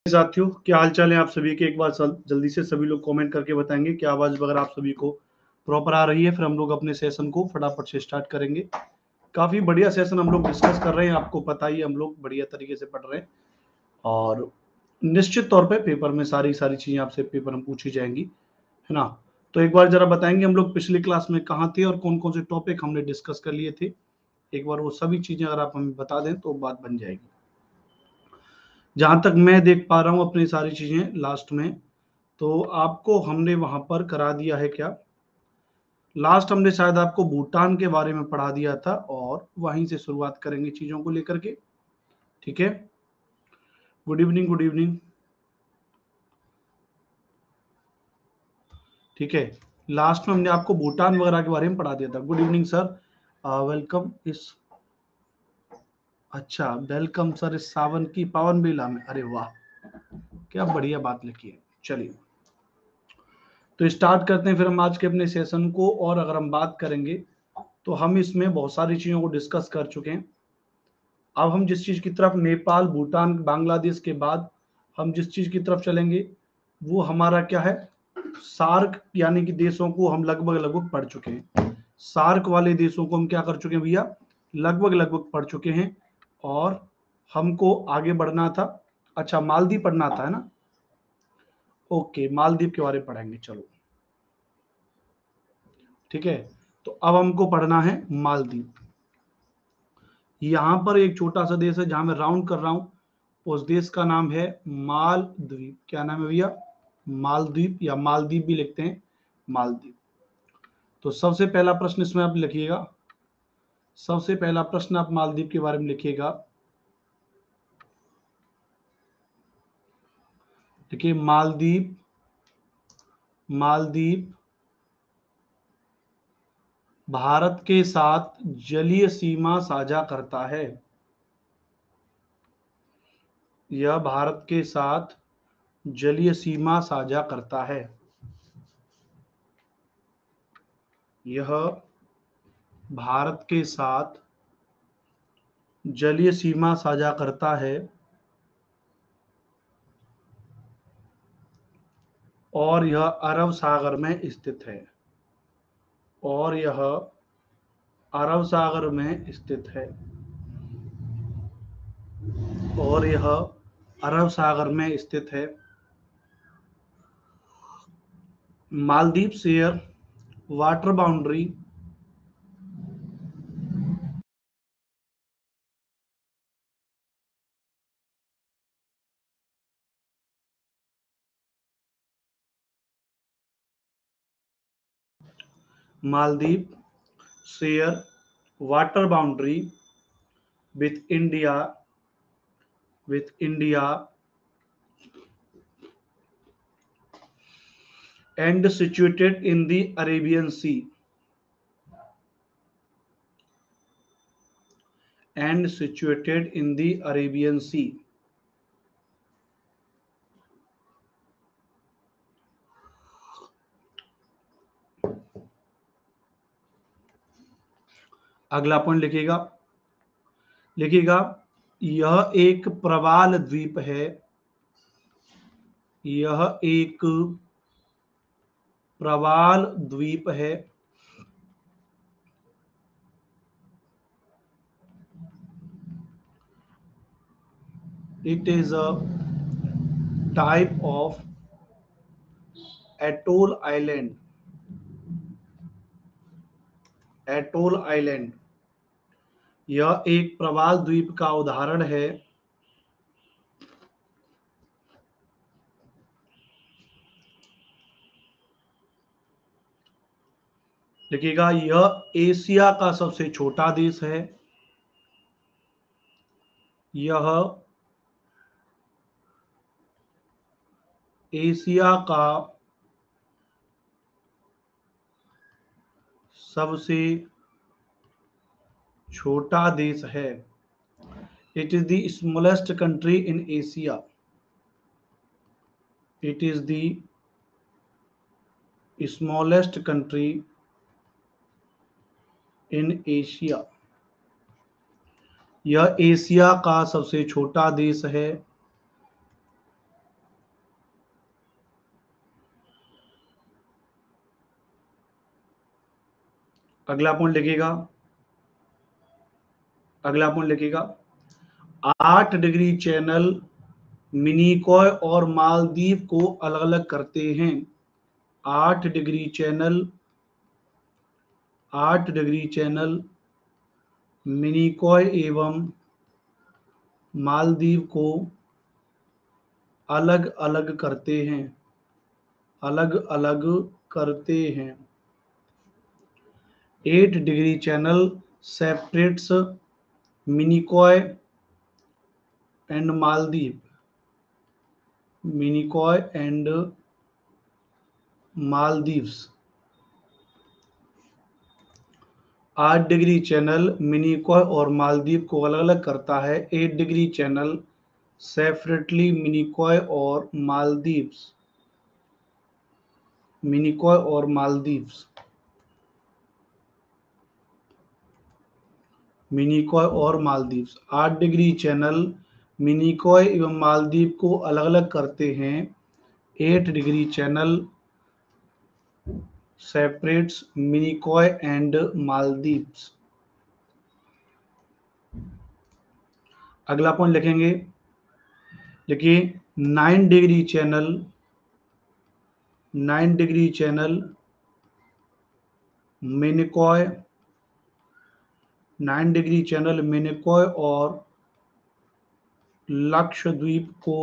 साथियों, क्या हाल चाल है आप सभी के। एक बार जल्दी से सभी लोग कमेंट करके बताएंगे कि आवाज वगैरह आप सभी को प्रॉपर आ रही है। फिर हम लोग अपने सेशन को फटाफट से स्टार्ट करेंगे। काफी बढ़िया सेशन हम लोग डिस्कस कर रहे हैं, आपको पता ही हम लोग बढ़िया तरीके से पढ़ रहे हैं और निश्चित तौर पे पेपर में सारी चीजें आपसे पेपर में पूछी जाएंगी, है ना। तो एक बार जरा बताएंगे हम लोग पिछली क्लास में कहाँ थे और कौन कौन से टॉपिक हमने डिस्कस कर लिए थे। एक बार वो सभी चीजें अगर आप हमें बता दें तो बात बन जाएगी। जहां तक मैं देख पा रहा हूँ अपनी सारी चीजें लास्ट में, तो आपको हमने वहां पर करा दिया है क्या, लास्ट हमने शायद आपको भूटान के बारे में पढ़ा दिया था और वहीं से शुरुआत करेंगे चीजों को लेकर के। ठीक है, गुड इवनिंग गुड इवनिंग। ठीक है, लास्ट में हमने आपको भूटान वगैरह के बारे में पढ़ा दिया था। गुड इवनिंग सर, वेलकम इस, अच्छा वेलकम सर इस सावन की पावन बेला में। अरे वाह, क्या बढ़िया बात लिखी है। चलिए तो स्टार्ट करते हैं फिर हम आज के अपने सेशन को। और अगर हम बात करेंगे तो हम इसमें बहुत सारी चीजों को डिस्कस कर चुके हैं। अब हम जिस चीज की तरफ, नेपाल भूटान बांग्लादेश के बाद हम जिस चीज की तरफ चलेंगे वो हमारा क्या है, सार्क यानी कि देशों को हम लगभग लगभग पढ़ चुके हैं। सार्क वाले देशों को हम क्या कर चुके हैं भैया, लगभग लगभग पढ़ चुके हैं। और हमको आगे बढ़ना था, अच्छा मालदीव पढ़ना था, है ना। ओके, मालदीव के बारे में पढ़ेंगे, चलो ठीक है। तो अब हमको पढ़ना है मालदीव। यहां पर एक छोटा सा देश है जहां मैं राउंड कर रहा हूं, उस देश का नाम है मालद्वीप। क्या नाम है भैया, मालद्वीप या मालदीव भी लिखते हैं, मालदीव। तो सबसे पहला प्रश्न इसमें आप लिखिएगा, सबसे पहला प्रश्न आप मालदीव के बारे में लिखिएगा। देखिए मालदीव, मालदीव भारत के साथ जलीय सीमा साझा करता है। यह भारत के साथ जलीय सीमा साझा करता है। यह भारत के साथ जलीय सीमा साझा करता है और यह अरब सागर में स्थित है। और यह अरब सागर में स्थित है। और यह अरब सागर में स्थित है। Maldives share water boundary Maldives share water boundary with India, with India and situated in the Arabian Sea, and situated in the Arabian Sea. अगला पॉइंट लिखिएगा, लिखिएगा यह एक प्रवाल द्वीप है। यह एक प्रवाल द्वीप है। It is a type of atoll island. Atoll island, यह एक प्रवाल द्वीप का उदाहरण है। देखिएगा यह एशिया का सबसे छोटा देश है। यह एशिया का सबसे छोटा देश है। It is the smallest country in Asia. It is the smallest country in Asia. यह एशिया का सबसे छोटा देश है। अगला पॉइंट लिखिएगा, अगला पॉइंट लिखिएगा, 8 डिग्री चैनल मिनिकॉय और मालदीव को अलग अलग करते हैं। 8 degree channel, 8 degree channel Minicoy एवं मालदीव को अलग अलग करते हैं, अलग अलग करते हैं। 8 degree channel separates Minicoy and Maldives, Minicoy and Maldives. 8 degree channel Minicoy और मालदीव को अलग अलग करता है। 8 डिग्री चैनल सेपरेटली मिनिकॉय और मालदीव्स, मिनिकॉय और मालदीव्स, मिनिकॉय और मालदीव्स। 8 डिग्री चैनल मिनिकॉय एवं मालदीव को अलग अलग करते हैं। 8 degree channel separates Minicoy and Maldives. अगला पॉइंट लिखेंगे, देखिए 9 degree channel, 9 degree channel Minicoy, 9 degree channel Minicoy और लक्षद्वीप को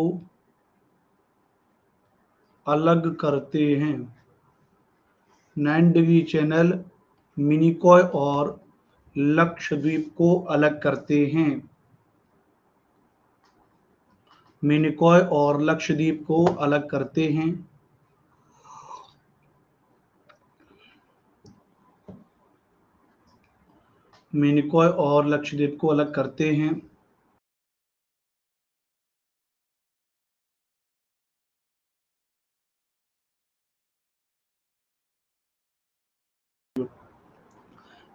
अलग करते हैं। 9 डिग्री चैनल मिनिकॉय और लक्षद्वीप को अलग करते हैं, मिनिकॉय और लक्षद्वीप को अलग करते हैं। मिनिकॉय और लक्षद्वीप को अलग करते हैं।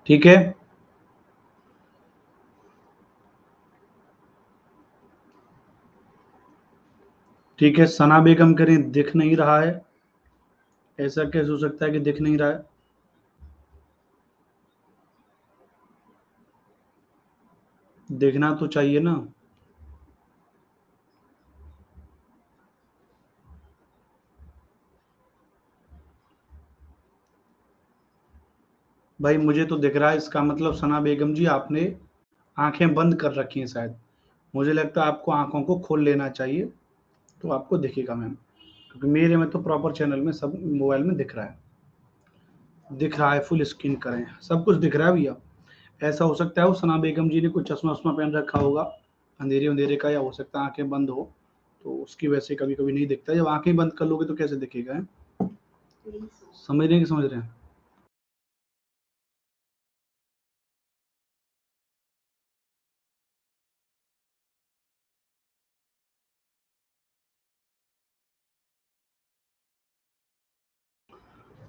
ठीक है, ठीक है। सना बेगम करें, दिख नहीं रहा है, ऐसा कैसे हो सकता है कि दिख नहीं रहा है? देखना तो चाहिए ना। भाई मुझे तो दिख रहा है, इसका मतलब सना बेगम जी आपने आंखें बंद कर रखी हैं शायद। मुझे लगता है आपको आंखों को खोल लेना चाहिए, तो आपको दिखेगा मैम, क्योंकि मेरे में तो प्रॉपर चैनल में सब मोबाइल में दिख रहा है, दिख रहा है, फुल स्क्रीन करें, सब कुछ दिख रहा है भैया। ऐसा हो सकता है वो सना बेगम जी ने कुछ चश्मा वश्मा पहन रखा होगा, अंधेरे अंधेरे का, या हो सकता है आंखें बंद हो, तो उसकी वजह से कभी कभी नहीं दिखता। जब आंखें बंद कर लोगे तो कैसे दिखेगा है? समझ रहे हैं कि समझ रहे हैं?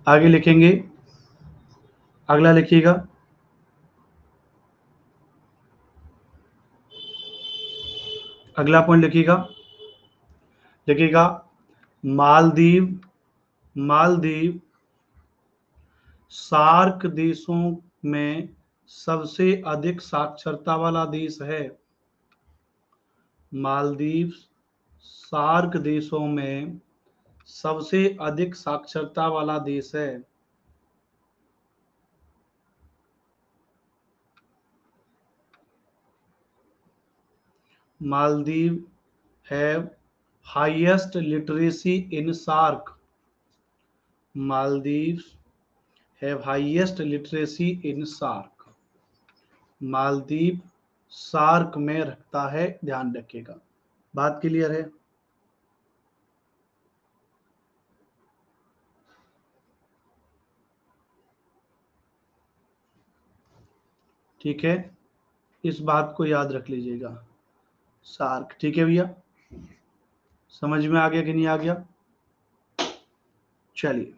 आगे लिखेंगे, अगला लिखिएगा, अगला पॉइंट लिखिएगा, लिखिएगा मालदीव, मालदीव सार्क देशों में सबसे अधिक साक्षरता वाला देश है। मालदीव सार्क देशों में सबसे अधिक साक्षरता वाला देश है। Maldives have highest literacy in SAARC, Maldives have highest literacy in SAARC. Maldives SAARC में रखता है, ध्यान रखिएगा। बात क्लियर है? ठीक है, इस बात को याद रख लीजिएगा, सार्क। ठीक है भैया, समझ में आ गया कि नहीं आ गया? चलिए,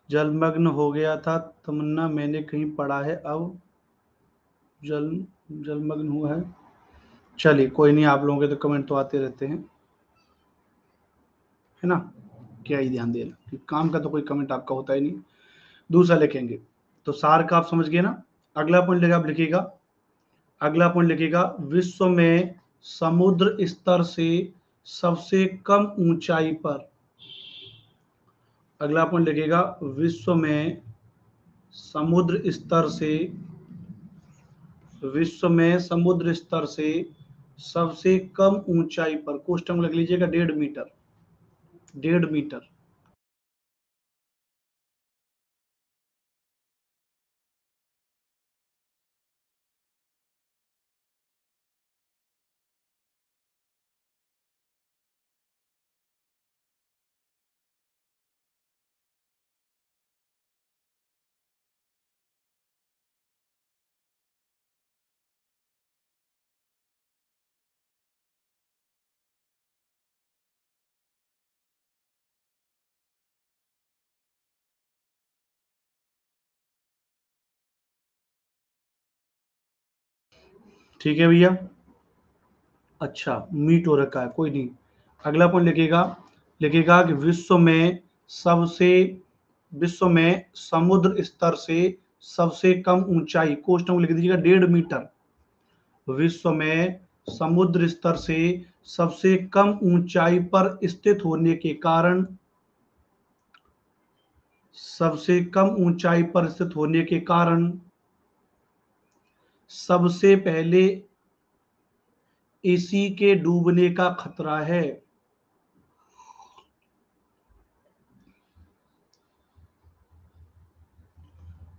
जलमग्न हो गया था तमन्ना, मैंने कहीं पढ़ा है, अब जल जलमग्न हुआ है। चलिए कोई नहीं, आप लोगों के तो कमेंट तो आते रहते हैं, है ना, क्या ही ध्यान देना कि काम का तो कोई कमेंट आपका होता ही नहीं। दूसरा लिखेंगे तो सार का आप समझ गए ना। अगला पॉइंट लेगा, आप लिखिएगा, अगला पॉइंट लिखिएगा, विश्व में समुद्र स्तर से सबसे कम ऊंचाई पर। अगला पॉइंट लिखिएगा, विश्व में समुद्र स्तर से, विश्व में समुद्र स्तर से सबसे कम ऊंचाई पर, क्वेश्चन लिख लीजिएगा 1.5 मीटर, 1.5 मीटर। ठीक है भैया, अच्छा मीट हो रखा है, कोई नहीं। अगला पॉइंट लिखिएगा, लिखिएगा कि विश्व में सबसे, विश्व में समुद्र स्तर से सबसे कम ऊंचाई, क्वेश्चन लिख दीजिएगा 1.5 मीटर। विश्व में समुद्र स्तर से सबसे कम ऊंचाई पर स्थित होने के कारण, सबसे कम ऊंचाई पर स्थित होने के कारण सबसे पहले इसी के डूबने का खतरा है।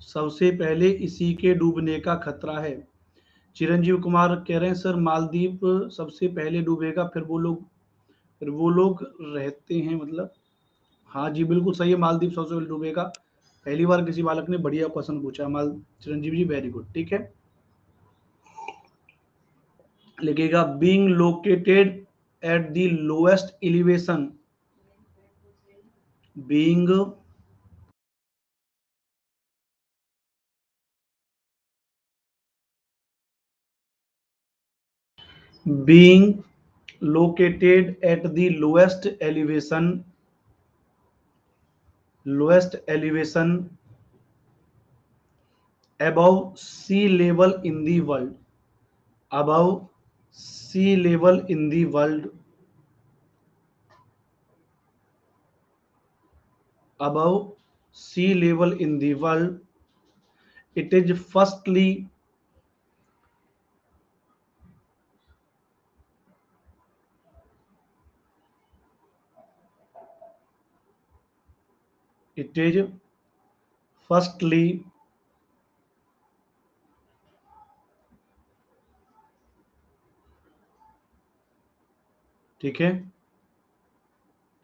सबसे पहले इसी के डूबने का खतरा है। चिरंजीव कुमार कह रहे हैं सर मालदीव सबसे पहले डूबेगा, फिर वो लोग, फिर वो लोग रहते हैं मतलब। हाँ जी बिल्कुल सही है, मालदीव सबसे पहले डूबेगा। पहली बार किसी बालक ने बढ़िया क्वेश्चन पूछा, माल चिरंजीव जी वेरी गुड, ठीक है। लिखेगा being located at the lowest elevation, being being located at the lowest elevation above sea level in the world, above sea level in the world, above sea level in the world, it is firstly, it is firstly ठीक है,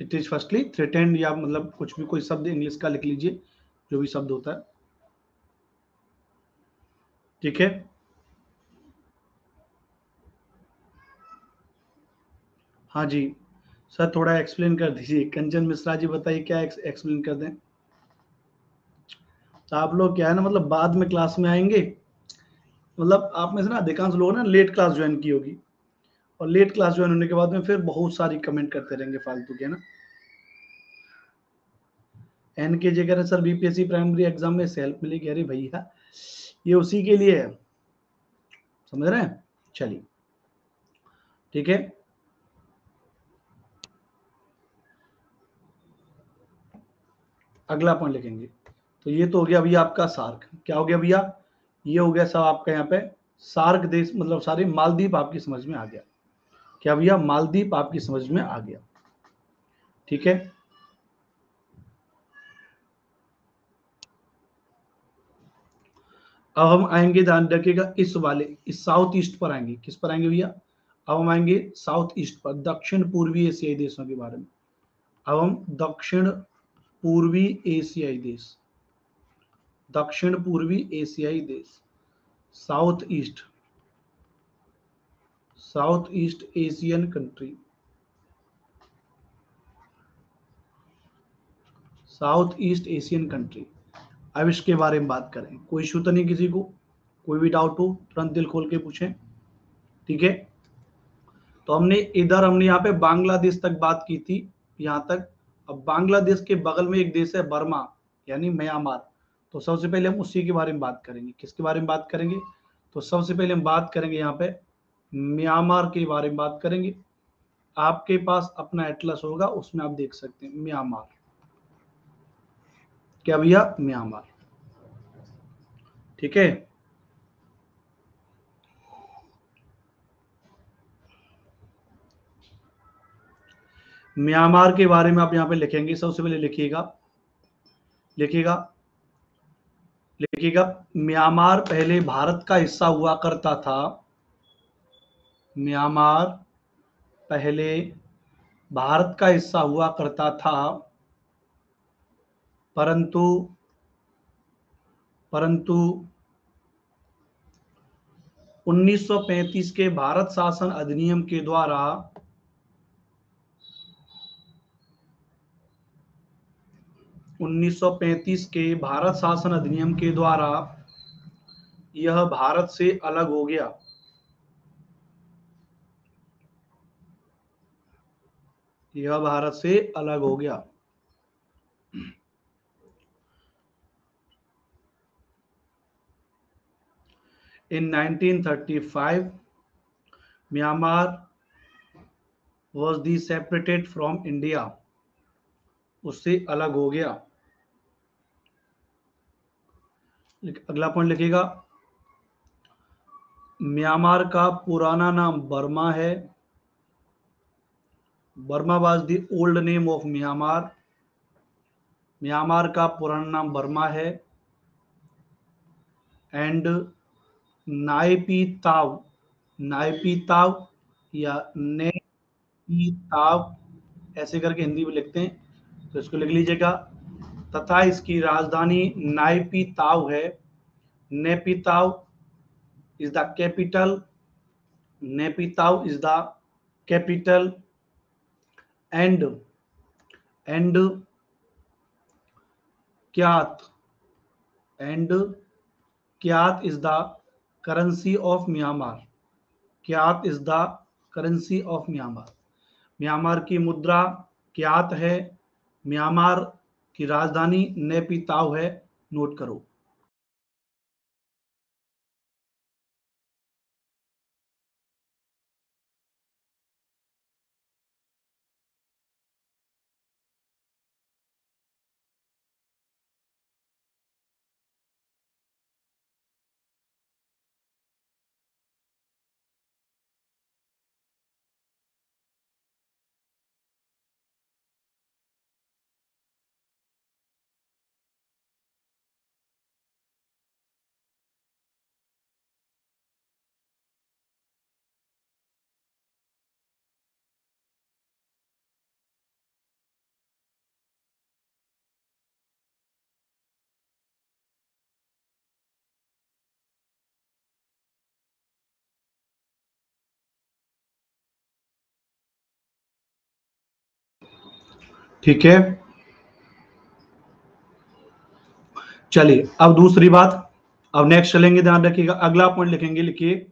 it is firstly threatened, या मतलब कुछ भी कोई शब्द English का लिख लीजिए, जो भी शब्द होता है, ठीक है। हाँ जी सर, थोड़ा एक्सप्लेन कर दीजिए, कंचन मिश्रा जी बताइए क्या एक्सप्लेन कर दें। तो आप लोग क्या है ना, मतलब बाद में क्लास में आएंगे, मतलब आप में से ना अधिकांश लोग ना लेट क्लास ज्वाइन की होगी, और लेट क्लास ज्वाइन होने के बाद में फिर बहुत सारी कमेंट करते रहेंगे फालतू के ना। एन के जे कह रहे सर बीपीएससी प्राइमरी एग्जाम में सेल्फ मिलेगी, अरे भैया ये उसी के लिए है, समझ रहे हैं। चलिए ठीक है, अगला पॉइंट लिखेंगे। तो ये तो हो गया भैया आपका सार्क, क्या हो गया भैया, ये हो गया सब आपका यहाँ पे सार्क देश, मतलब सारे मालदीव आपकी समझ में आ गया, क्या भैया मालदीव आपकी समझ में आ गया, ठीक है। अब हम आएंगे, ध्यान रखिएगा इस वाले, इस साउथ ईस्ट पर आएंगे, किस पर आएंगे भैया, अब हम आएंगे साउथ ईस्ट पर, दक्षिण पूर्वी एशियाई देशों के बारे में। अब हम दक्षिण पूर्वी एशियाई देश, दक्षिण पूर्वी एशियाई देश, south east, south east Asian country, south east Asian country. अब इसके बारे में बात करें, कोई इशू तो नहीं किसी को, कोई भी डाउट हो तुरंत दिल खोल के पूछें, ठीक है। तो हमने यहाँ पे बांग्लादेश तक बात की थी, यहाँ तक। अब बांग्लादेश के बगल में एक देश है बर्मा, यानी म्यांमार। तो सबसे पहले हम उसी के बारे में बात करेंगे। किसके बारे में बात करेंगे? तो सबसे पहले हम बात करेंगे यहाँ पे म्यांमार के बारे में बात करेंगे। आपके पास अपना एटलस होगा, उसमें आप देख सकते हैं म्यांमार। क्या भैया? म्यांमार, ठीक है। म्यांमार के बारे में आप यहाँ पे लिखेंगे, सबसे पहले लिखिएगा लिखिएगा लिखिएगा म्यांमार पहले भारत का हिस्सा हुआ करता था। म्यांमार पहले भारत का हिस्सा हुआ करता था, परंतु 1935 के भारत शासन अधिनियम के द्वारा 1935 के भारत शासन अधिनियम के द्वारा यह भारत से अलग हो गया। यह भारत से अलग हो गया। In 1935, Myanmar was the separated from India. उससे अलग हो गया। अगला पॉइंट लिखिएगा, म्यांमार का पुराना नाम बर्मा है। Burma was the old name of Myanmar. Myanmar का पुराना नाम बर्मा है। एंड नायपीताव या नेपीताव ऐसे करके हिंदी में लिखते हैं, तो इसको लिख लीजिएगा। तथा इसकी राजधानी नायपीताव है। Naypyidaw is the capital. Naypyidaw is the capital. And kyat is the currency of Myanmar. Kyat is the currency of Myanmar. Myanmar की मुद्रा क्यात है। म्यांमार की राजधानी नेपीताव है। नोट करो। ठीक है, चलिए अब दूसरी बात। अब नेक्स्ट चलेंगे, ध्यान रखिएगा। अगला पॉइंट लिखेंगे, लिखिए,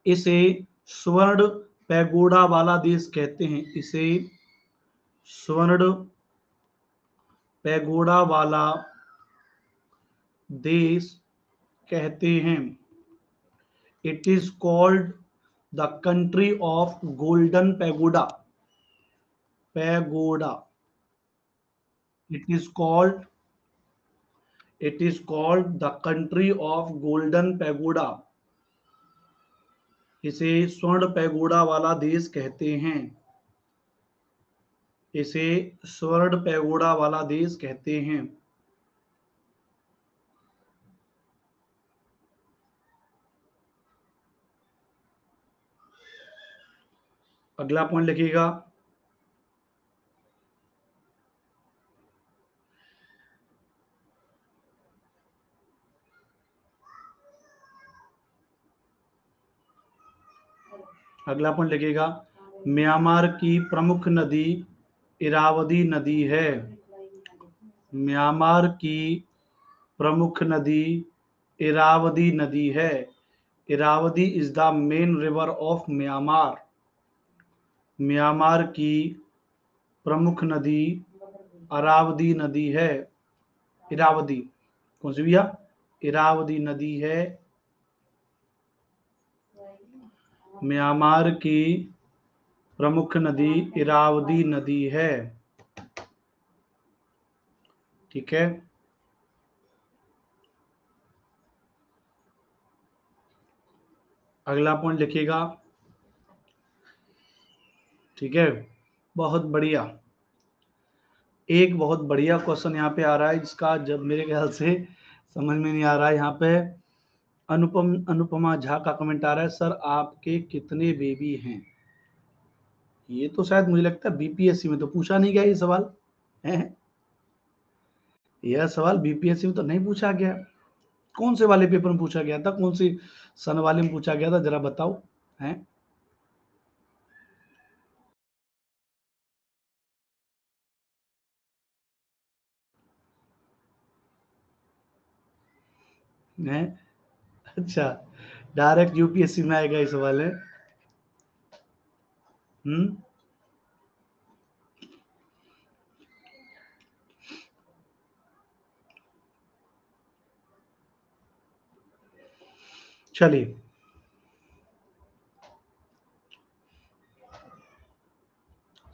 इसे स्वर्ण पैगोडा वाला देश कहते हैं। इसे स्वर्ण पैगोडा वाला देश कहते हैं। It is called the country of golden pagoda. Pagoda it is called the country of golden pagoda। इसे स्वर्ण पैगोडा वाला देश कहते हैं। इसे स्वर्ण पैगोडा वाला देश कहते हैं। अगला पॉइंट लिखिएगा, अगला पॉइंट लिखिएगा, म्यांमार की प्रमुख नदी इरावदी नदी है। म्यांमार की प्रमुख नदी इरावदी नदी है। Irrawaddy is the main river of Myanmar. Myanmar की प्रमुख नदी अरावदी नदी है। इरावदी कौन सी भैया? इरावदी नदी है। म्यांमार की प्रमुख नदी इरावदी नदी है। ठीक है, अगला पॉइंट लिखिएगा। ठीक है, बहुत बढ़िया। एक बहुत बढ़िया क्वेश्चन यहाँ पे आ रहा है, जिसका जब मेरे ख्याल से समझ में नहीं आ रहा है। यहाँ पे अनुपमा झा का कमेंट आ रहा है, सर आपके कितने बेबी हैं? ये तो शायद मुझे लगता है बीपीएससी में तो पूछा नहीं गया ये सवाल है। यह सवाल बीपीएससी में तो नहीं पूछा गया। कौन से वाले पेपर में पूछा गया था? कौन सी सन वाले में पूछा गया था? जरा बताओ है। हैं? अच्छा, डायरेक्ट यूपीएससी में आएगा ये सवाल है। हम्म, चलिए,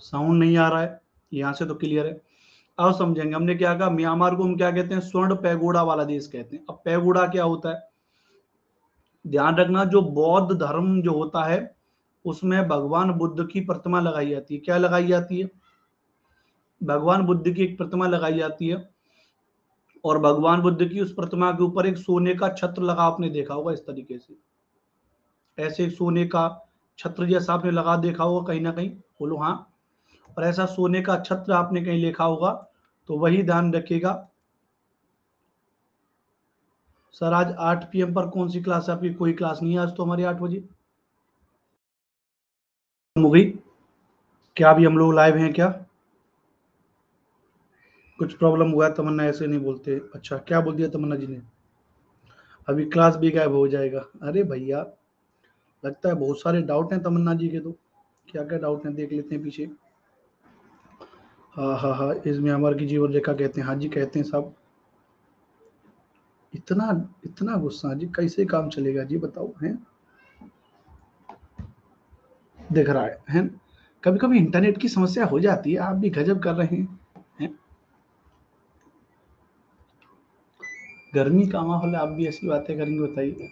साउंड नहीं आ रहा है यहां से तो क्लियर है। अब समझेंगे हमने क्या कहा। म्यांमार को हम क्या कहते हैं? स्वर्ण पैगोडा वाला देश कहते हैं। अब पैगोडा क्या होता है? ध्यान रखना, जो बौद्ध धर्म जो होता है उसमें भगवान बुद्ध की प्रतिमा लगाई जाती है। क्या लगाई जाती है? भगवान बुद्ध की एक प्रतिमा लगाई जाती है, और भगवान बुद्ध की उस प्रतिमा के ऊपर एक सोने का छत्र लगा, आपने देखा होगा इस तरीके से, ऐसे एक सोने का छत्र जैसा आपने लगा देखा होगा कहीं ना कहीं, बोलो हाँ। और ऐसा सोने का छत्र आपने कहीं देखा होगा, तो वही ध्यान रखिएगा। सर आज 8 PM पर कौन सी क्लास है आपकी? कोई क्लास नहीं है आज तो हमारी 8 बजे हो गई। क्या अभी हम लोग लाइव हैं क्या? कुछ प्रॉब्लम हुआ है? तमन्ना ऐसे नहीं बोलते। अच्छा, क्या बोल दिया तमन्ना जी ने? अभी क्लास भी गायब हो जाएगा? अरे भैया, लगता है बहुत सारे डाउट हैं तमन्ना जी के। तो क्या क्या डाउट हैं देख लेते हैं पीछे। हाँ हाँ हाँ, इसमें हमारे की जीवन रेखा कहते हैं। हाँ जी कहते हैं सब। इतना इतना गुस्सा जी, कैसे काम चलेगा जी बताओ हैं? दिख रहा है? कभी कभी इंटरनेट की समस्या हो जाती है। आप भी गजब कर रहे हैं। गर्मी का माहौल है, आप भी ऐसी बातें करेंगे? बताइए।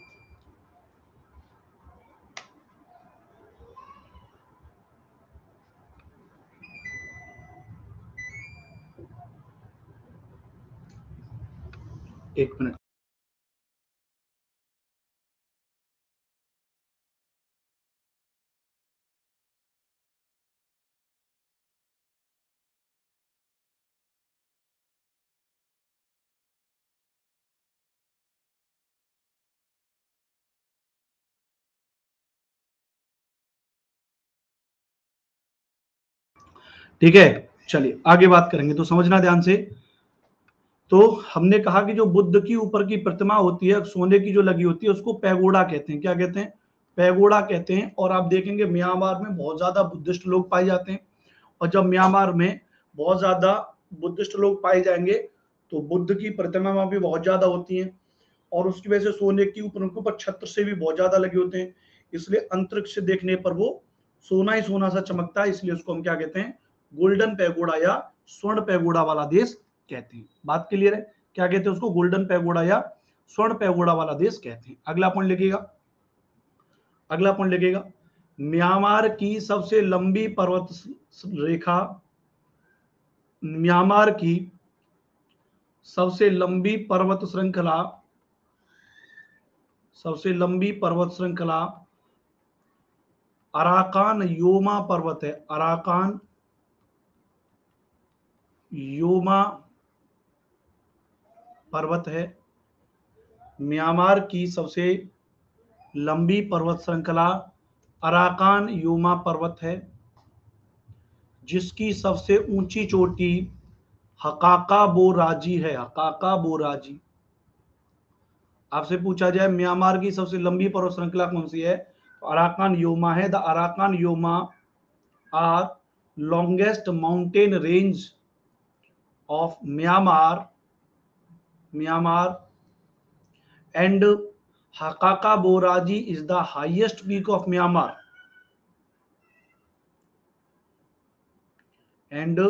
एक मिनट। ठीक है, चलिए आगे बात करेंगे, तो समझना ध्यान से। तो हमने कहा कि जो बुद्ध की ऊपर की प्रतिमा होती है सोने की जो लगी होती है, उसको पैगोडा कहते हैं। क्या कहते हैं? पैगोडा कहते हैं। और आप देखेंगे म्यांमार में बहुत ज्यादा बुद्धिस्ट लोग पाए जाते हैं। और जब म्यांमार में बहुत ज्यादा बुद्धिस्ट लोग पाए जाएंगे, तो बुद्ध की प्रतिमा वहां भी बहुत ज्यादा होती है, और उसकी वजह से सोने की ऊपर उनके ऊपर छत्र से भी बहुत ज्यादा लगे होते हैं। इसलिए अंतरिक्ष से देखने पर वो सोना ही सोना सा चमकता है। इसलिए उसको हम क्या कहते हैं? गोल्डन पैगोडा या स्वर्ण पैगोडा वाला देश कहते हैं। बात क्लियर है? क्या कहते हैं उसको? गोल्डन पैगोडा या स्वर्ण पैगोडा वाला देश कहते हैं। अगला पॉइंट लिखिएगा। अगला पॉइंट लिखिएगा। म्यांमार की सबसे लंबी पर्वत रेखा, म्यांमार की सबसे लंबी पर्वत श्रृंखला, सबसे लंबी पर्वत श्रृंखला अराकान योमा पर्वत है। अराकान योमा पर्वत है। म्यांमार की सबसे लंबी पर्वत श्रृंखला अराकान योमा पर्वत है, जिसकी सबसे ऊंची चोटी हकाका बोराजी है। हकाका बोराजी, आपसे पूछा जाए म्यांमार की सबसे लंबी पर्वत श्रृंखला कौन सी है, तो अराकान योमा है। The Arakan Yoma are longest mountain range of Myanmar and Hkakabo Razi is the highest peak of Myanmar and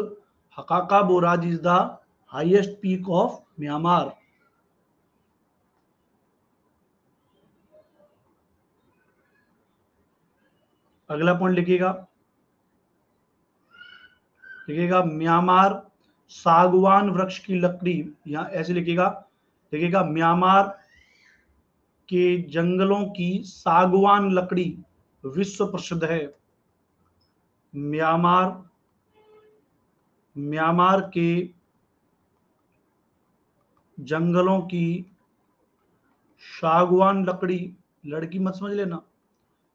Hkakabo Razi is the highest peak of Myanmar. अगला पॉइंट लिखिएगा म्यांमार सागवान वृक्ष की लकड़ी, यहां ऐसे लिखिएगा म्यांमार के जंगलों की सागवान लकड़ी विश्व प्रसिद्ध है। म्यांमार के जंगलों की सागवान लकड़ी, लड़की मत समझ लेना,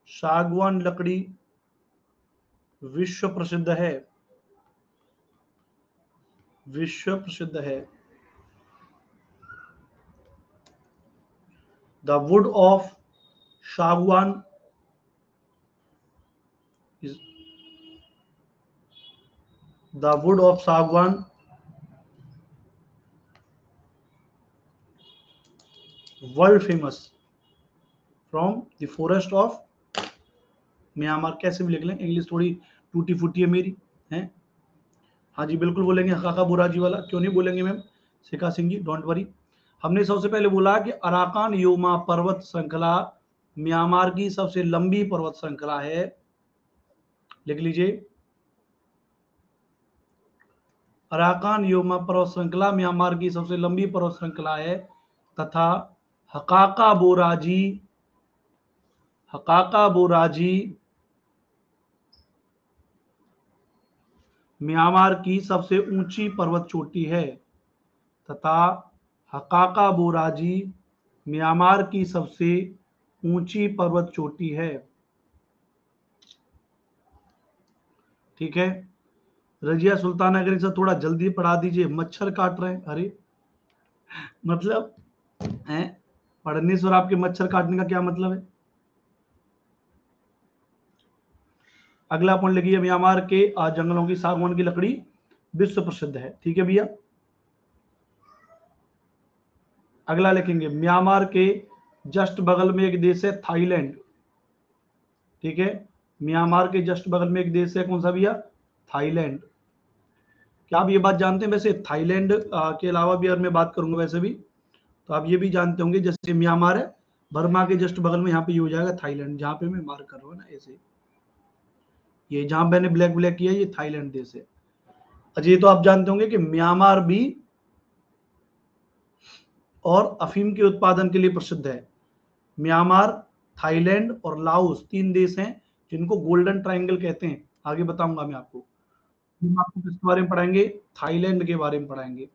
सागवान लकड़ी विश्व प्रसिद्ध है, विश्व प्रसिद्ध है। द वुड ऑफ सागवान is the wood of sagwan world famous from the forest of Myanmar. कैसे भी लिख लें, इंग्लिश थोड़ी टूटी फूटी है मेरी है। हाँ जी बिल्कुल बोलेंगे, हकाका बुराजी वाला क्यों नहीं बोलेंगे ma'am Shikha Singh ji, don't worry. हमने सबसे पहले बोला कि अराकान योमा पर्वत श्रृंखला म्यांमार की सबसे लंबी पर्वत श्रृंखला है। लिख लीजिए, अराकान योमा पर्वत श्रृंखला म्यांमार की सबसे लंबी पर्वत श्रृंखला है तथा हकाका बोराजी म्यांमार की सबसे ऊंची पर्वत चोटी है तथा हकाका बोराजी म्यांमार की सबसे ऊंची पर्वत चोटी है। ठीक है, रजिया सुल्ताना अगर इसे थोड़ा जल्दी पढ़ा दीजिए, मच्छर काट रहे हैं। अरे मतलब है पढ़ने से और आपके मच्छर काटने का क्या मतलब है। अगला पॉइंट लिखिए, म्यांमार के जंगलों की सागवान की लकड़ी विश्व प्रसिद्ध है। ठीक है भैया, अगला लिखेंगे म्यांमार के जस्ट बगल में एक देश है थाईलैंड। ठीक है, म्यांमार के जस्ट बगल में एक देश है, कौन सा भैया, थाईलैंड। क्या आप ये बात जानते हैं, वैसे थाईलैंड के अलावा भी अगर मैं बात करूंगा वैसे भी, तो आप ये भी जानते होंगे जैसे म्यांमार है, बर्मा के जस्ट बगल में यहाँ पे ये हो जाएगा थाईलैंड, जहां पे मैं मार्क कर रहा हूँ ना ऐसे, ये जहां मैंने ब्लैक ब्लैक किया ये थाईलैंड देश है। अच्छा ये तो आप जानते होंगे कि म्यांमार भी और अफीम के उत्पादन के लिए प्रसिद्ध है। म्यांमार, थाईलैंड और लाओस 3 देश हैं जिनको गोल्डन ट्रायंगल कहते हैं। आगे बताऊंगा मैं आपको। हम आपको किसके बारे में पढ़ाएंगे, थाईलैंड के बारे में पढ़ाएंगे।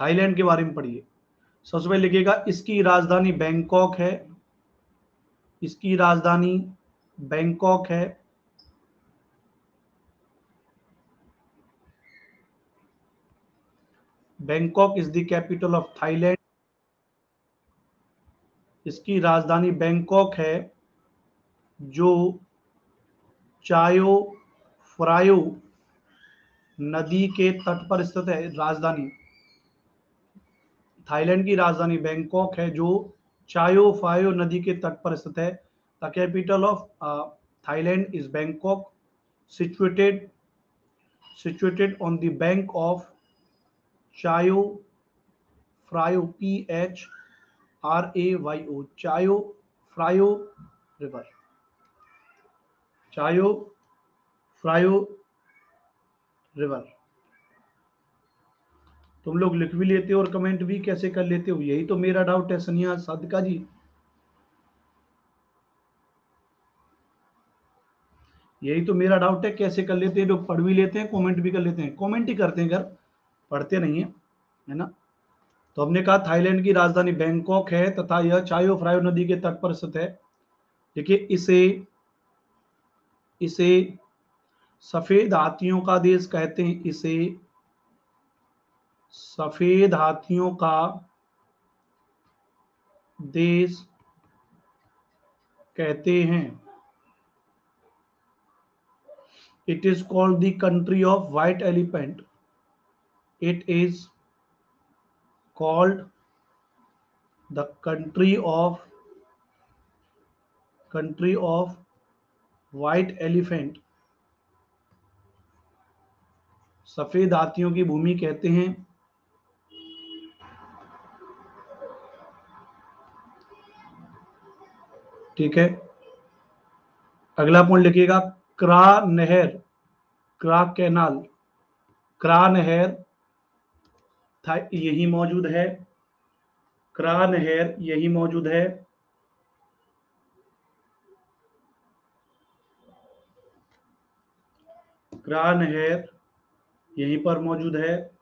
थाईलैंड के बारे में पढ़िए। सबसे पहले लिखिएगा इसकी राजधानी बैंकॉक है, इसकी राजधानी बैंकॉक है। Bangkok is the capital of Thailand, इसकी राजधानी बैंकॉक है जो चायो फ्रायो नदी के तट पर स्थित है। राजधानी थाईलैंड की राजधानी बैंकॉक है जो चायो फ्रायो नदी के तट पर स्थित है। The capital of Thailand is Bangkok, situated on the bank of Chao Phraya PHRAYO Chao Phraya river, Chao Phraya river. तुम लोग लिख भी लेते हो और कमेंट भी कैसे कर लेते हो, यही तो मेरा डाउट है सनिया सादिका जी, यही तो मेरा डाउट है कैसे कर लेते हैं लोग, पढ़ भी लेते हैं कमेंट भी कर लेते हैं, कमेंट ही करते हैं घर, पढ़ते नहीं है ना। तो हमने कहा थाईलैंड की राजधानी बैंकॉक है तथा यह चायो फ्रायो नदी के तट पर स्थित है। देखिए इसे सफेद हाथियों का देश कहते हैं, इसे सफेद हाथियों का देश कहते हैं। It is called the country of white elephant. It is called the country of white elephant. सफेद हाथियों की भूमि कहते हैं। ठीक है, अगला पॉइंट लिखिएगा। क्रा नहर, क्रा कैनाल, क्रा नहर था यही मौजूद है। क्रा नहर यही मौजूद है। क्रा नहर यहीं पर मौजूद है।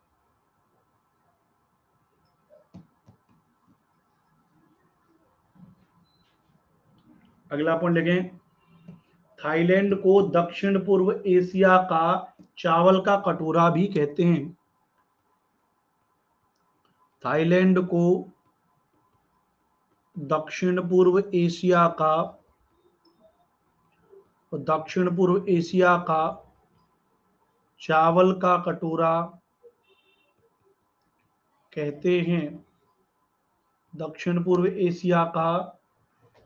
अगला पॉइंट लिखें। थाईलैंड को दक्षिण पूर्व एशिया का चावल का कटोरा भी कहते हैं। थाईलैंड को दक्षिण पूर्व एशिया का चावल का कटोरा कहते हैं। दक्षिण पूर्व एशिया का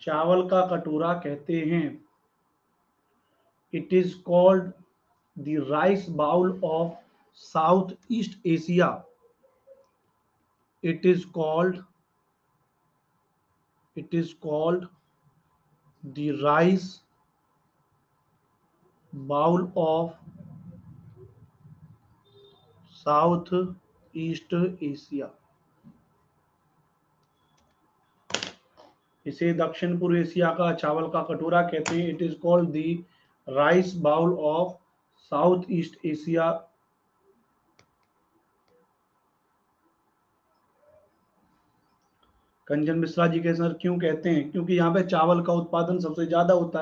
चावल का कटोरा कहते हैं। It is called the rice bowl of South East Asia. It is called the rice bowl of South East Asia. इसे दक्षिण पूर्व एशिया का चावल का कटोरा कहते हैं। It is called the rice bowl of South East Asia. Kanchan Mishra ji के सर क्यों कहते हैं? क्योंकि यहाँ पे चावल का उत्पादन सबसे ज्यादा होता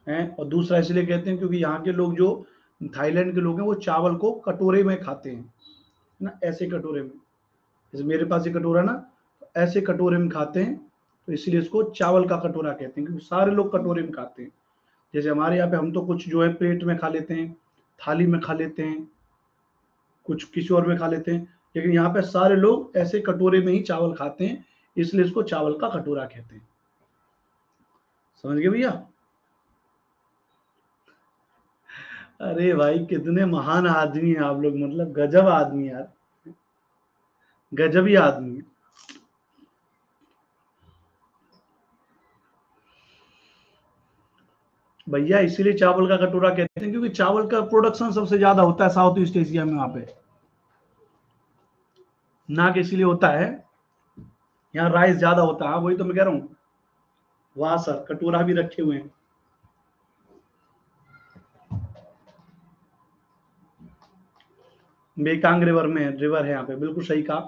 है। और दूसरा इसलिए कहते हैं क्योंकि यहाँ के लोग जो थाईलैंड के लोग हैं वो चावल को कटोरे में खाते हैं ना, ऐसे कटोरे में। जैसे मेरे पास ये कटोरा ना, तो ऐसे कटोरे में खाते हैं, तो इसलिए इसको चावल का कटोरा कहते हैं, क्योंकि सारे लोग कटोरे में खाते हैं। जैसे हमारे यहाँ पे हम तो कुछ जो है प्लेट में खा लेते हैं, थाली में खा लेते हैं, कुछ किसी और में खा लेते हैं, लेकिन यहाँ पे सारे लोग ऐसे कटोरे में ही चावल खाते हैं, इसलिए इसको चावल का कटोरा कहते हैं। समझ गए भैया? अरे भाई कितने महान आदमी हैं आप लोग, मतलब गजब आदमी यार, गजब ही आदमी है। भैया इसीलिए चावल का कटोरा कहते हैं क्योंकि चावल का प्रोडक्शन सबसे ज्यादा होता है साउथ ईस्ट एशिया में, वहां पे ना कि इसीलिए होता है, यहाँ राइस ज्यादा होता है। हाँ, वही तो मैं कह रहा हूँ। वाह सर, कटोरा भी रखे हुए हैं। मेकांग रिवर है यहाँ पे, बिल्कुल सही कहा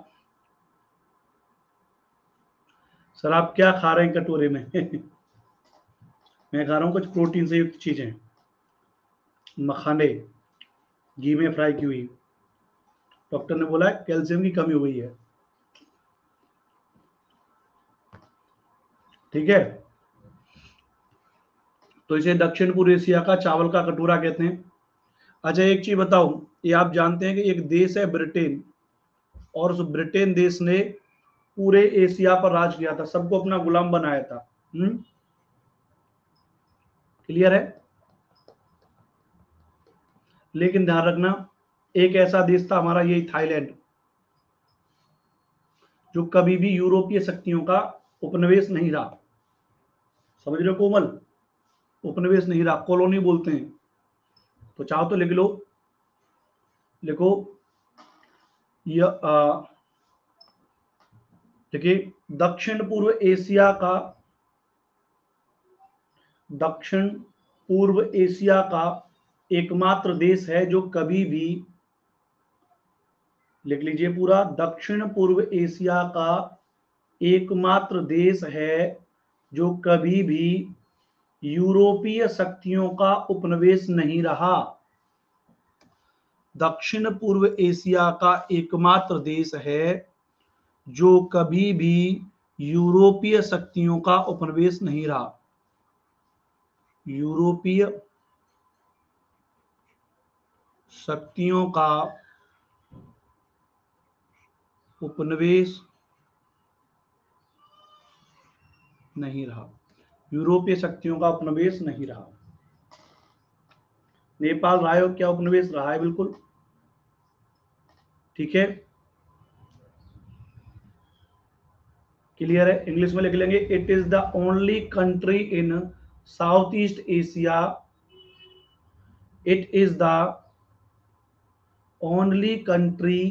सर। आप क्या खा रहे हैं कटोरे में? मैं खा रहा हूँ कुछ प्रोटीन से युक्त चीजें, मखाने, घी में फ्राई की हुई। डॉक्टर ने बोला है कैल्शियम की कमी हो गई है। ठीक है, तो इसे दक्षिण पूर्व एशिया का चावल का कटोरा कहते हैं। अच्छा एक चीज बताओ, ये आप जानते हैं कि एक देश है ब्रिटेन, और उस ब्रिटेन देश ने पूरे एशिया पर राज किया था, सबको अपना गुलाम बनाया था। क्लियर है? लेकिन ध्यान रखना, एक ऐसा देश था हमारा, यही थाईलैंड, जो कभी भी यूरोपीय शक्तियों का उपनिवेश नहीं रहा। समझ रहे हो कोमल? उपनिवेश नहीं रहा, कॉलोनी बोलते हैं। तो चाहो तो लिख लो, लिखो देखिए, दक्षिण पूर्व एशिया का दक्षिण पूर्व एशिया का एकमात्र देश है जो कभी भी, लिख लीजिए पूरा, दक्षिण पूर्व एशिया का एकमात्र देश है जो कभी भी यूरोपीय शक्तियों का उपनिवेश नहीं रहा। दक्षिण पूर्व एशिया का एकमात्र देश है जो कभी भी यूरोपीय शक्तियों का उपनिवेश नहीं रहा। यूरोपीय शक्तियों का उपनिवेश नहीं रहा। यूरोपीय शक्तियों का उपनिवेश नहीं रहा। नेपाल रहा है, क्या उपनिवेश रहा है, बिल्कुल ठीक है, क्लियर है। इंग्लिश में लिख लेंगे, it is the only country in south East Asia, it is the only country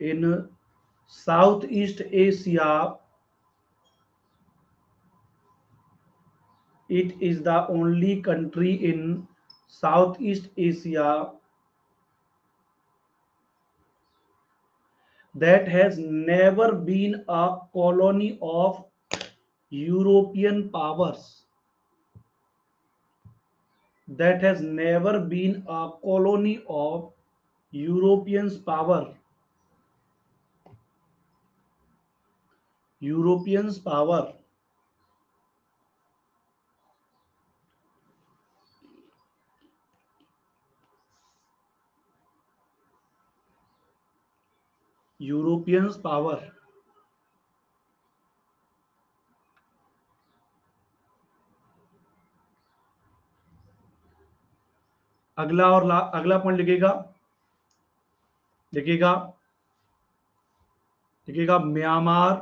in south East Asia, it is the only country in Southeast Asia that has never been a colony of European powers, that has never been a colony of European power, European power, European power। अगला और अगला point लिखेगा, लिखेगा लिखेगा Myanmar,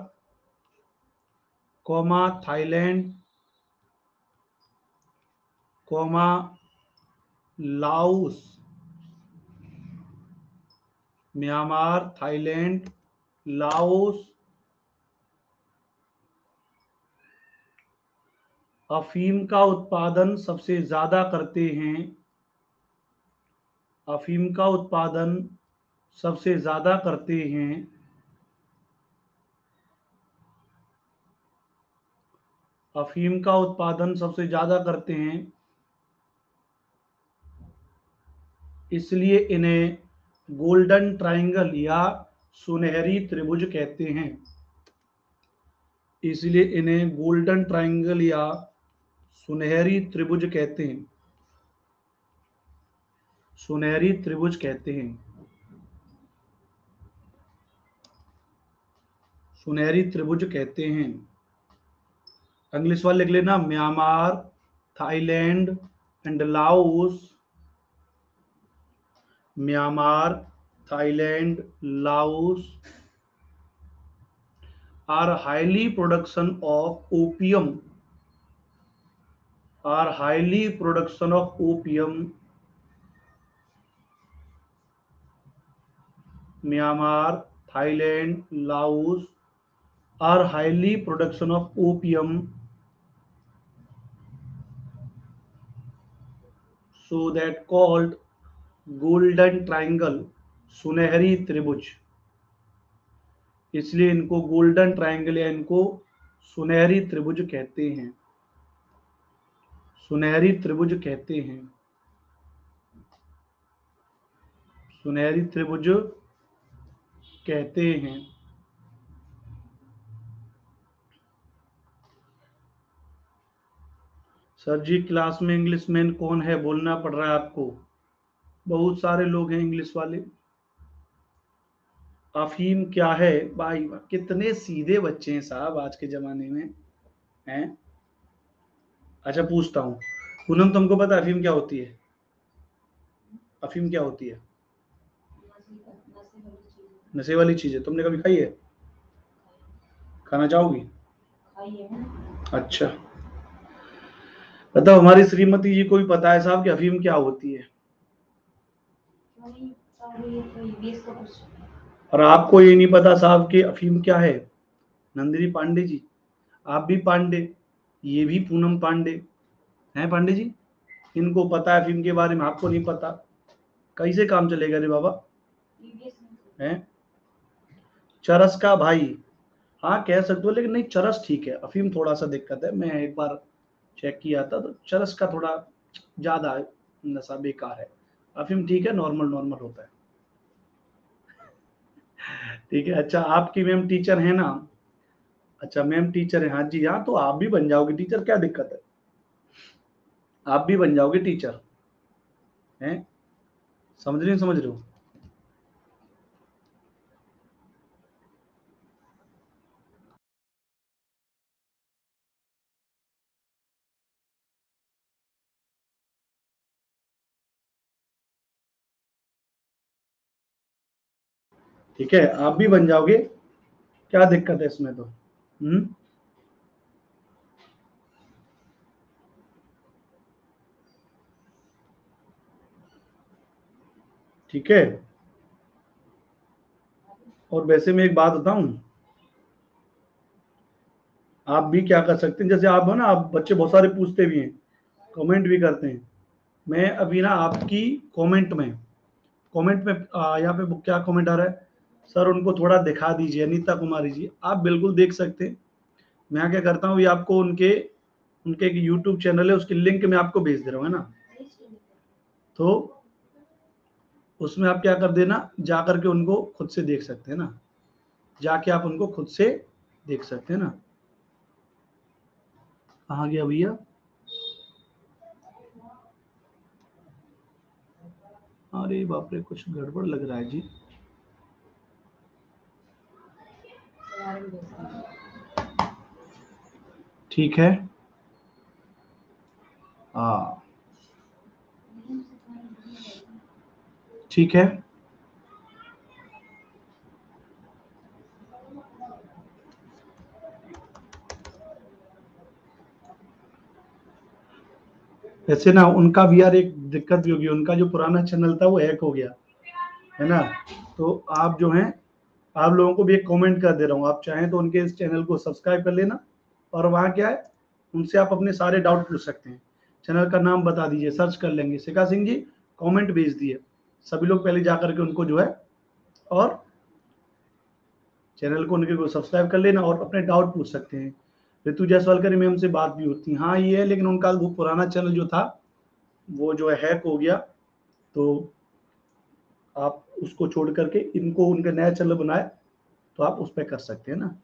comma Thailand, comma Laos, Myanmar, Thailand, Laos अफीम का उत्पादन सबसे ज्यादा करते हैं, अफीम का उत्पादन सबसे ज्यादा करते हैं, अफीम का उत्पादन सबसे ज्यादा करते हैं, इसलिए इन्हें गोल्डन ट्रायंगल या सुनहरी त्रिभुज कहते हैं, इसलिए इन्हें गोल्डन ट्रायंगल या सुनहरी त्रिभुज कहते हैं, सुनहरी त्रिभुज कहते हैं, सुनहरी त्रिभुज कहते हैं। इंग्लिश वाले लिख लेना, Myanmar, Thailand and Laos, Myanmar, Thailand, Laos are highly production of opium, are highly production of opium, Myanmar, Thailand, Laos are highly production of opium, so that called golden triangle, सुनहरी त्रिभुज, इसलिए इनको golden triangle या इनको सुनहरी त्रिभुज कहते हैं, सुनहरी त्रिभुज कहते हैं, सुनहरी त्रिभुज कहते हैं। सर जी क्लास में इंग्लिश मैन कौन है, बोलना पड़ रहा है आपको, बहुत सारे लोग हैं इंग्लिश वाले। अफीम क्या है भाई, कितने सीधे बच्चे हैं साहब आज के जमाने में हैं। अच्छा पूछता हूँ, पूनम तुमको पता है अफीम क्या होती है, अफीम क्या होती है? नशे वाली चीज है, तुमने कभी खाई है? खाना चाहोगी? अच्छा बताओ, हमारी श्रीमती जी को भी पता है साहब कि अफीम क्या होती है, और आपको ये नहीं पता साहब कि अफीम क्या है? नंदिनी पांडे जी, आप भी पांडे, ये भी पूनम पांडे हैं, पांडे जी इनको पता है अफीम के बारे में, आपको नहीं पता, कैसे काम चलेगा रे बाबा हैं? चरस का भाई, हाँ कह सकते हो, लेकिन नहीं चरस ठीक है, अफीम थोड़ा सा दिक्कत है, मैं एक बार चेक किया था तो चरस का थोड़ा ज्यादा नशा बेकार है, अफीम ठीक है, नॉर्मल नॉर्मल होता है। ठीक है। अच्छा, आपकी मैम टीचर है ना? अच्छा, मैम टीचर है, हाँ जी, हाँ, तो आप भी बन जाओगे टीचर, क्या दिक्कत है? आप भी बन जाओगे टीचर, हैं? समझ रहे हो? ठीक है, आप भी बन जाओगे, क्या दिक्कत है इसमें तो? ठीक है। और वैसे मैं एक बात बताऊं, आप भी क्या कर सकते हैं, जैसे आप हो ना, आप बच्चे बहुत सारे पूछते भी हैं, कमेंट भी करते हैं। मैं अभी ना आपकी कमेंट में यहाँ पे क्या कमेंट आ रहा है, सर उनको थोड़ा दिखा दीजिए, अनीता कुमारी जी, आप बिल्कुल देख सकते हैं। मैं यहाँ क्या करता हूँ, ये आपको उनके उनके एक यूट्यूब चैनल है, उसकी लिंक मैं आपको भेज दे रहा हूँ, है ना? तो उसमें आप क्या कर देना, जा करके उनको खुद से देख सकते हैं ना, जाके आप उनको खुद से देख सकते हैं ना। कहाँ गया भैया? अरे बाप रे, कुछ गड़बड़ लग रहा है जी। ठीक है। हाँ, ठीक है। वैसे ना उनका भी यार एक दिक्कत भी होगी, उनका जो पुराना चैनल था वो हैक हो गया, है ना? तो आप जो हैं, आप लोगों को भी एक कमेंट कर दे रहा हूँ, आप चाहें तो उनके इस चैनल को सब्सक्राइब कर लेना, और वहाँ क्या है, उनसे आप अपने सारे डाउट पूछ सकते हैं। चैनल का नाम बता दीजिए, सर्च कर लेंगे, शिखा सिंह जी, कमेंट भेज दिए। सभी लोग पहले जा करके उनको जो है, और चैनल को उनके को सब्सक्राइब कर लेना, और अपने डाउट पूछ सकते हैं। ऋतु जायसवाल करी मैम से बात भी होती है, हाँ ये है, लेकिन उनका वो पुराना चैनल जो था वो जो है हैक हो गया, तो आप उसको छोड़ करके इनको उनका नया चैनल बनाए, तो आप उस पर कर सकते हैं ना।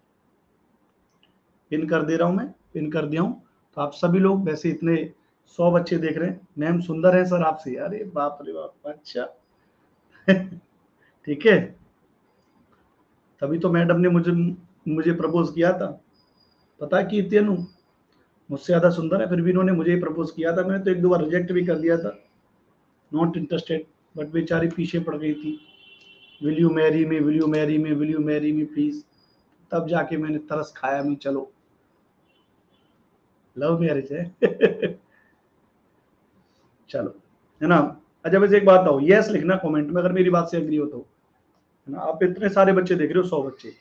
पिन कर दे रहा हूँ, मैं पिन कर दिया हूँ। तो आप सभी लोग, वैसे इतने 100 बच्चे देख रहे हैं, मैम सुंदर है सर आपसे, अरे बाप रे बाप, अच्छा। ठीक है, तभी तो मैडम ने मुझे मुझे प्रपोज किया था, पता है कीर्ति अनु मुझसे ज्यादा सुंदर है, फिर भी इन्होंने मुझे ही प्रपोज किया था, मैंने तो एक दो बार रिजेक्ट भी कर दिया था, नॉट इंटरेस्टेड, बट बेचारी पीछे पड़ गई थी, will you marry me, will you marry me, will you marry me please. तब जाके मैंने तरस खाया, मैं चलो लव मैरिज है। चलो, है ना? अच्छा, वैसे एक बात बताओ, यस लिखना कमेंट में अगर मेरी बात से एग्री हो तो, है ना? आप इतने सारे बच्चे देख रहे हो, 100 बच्चे,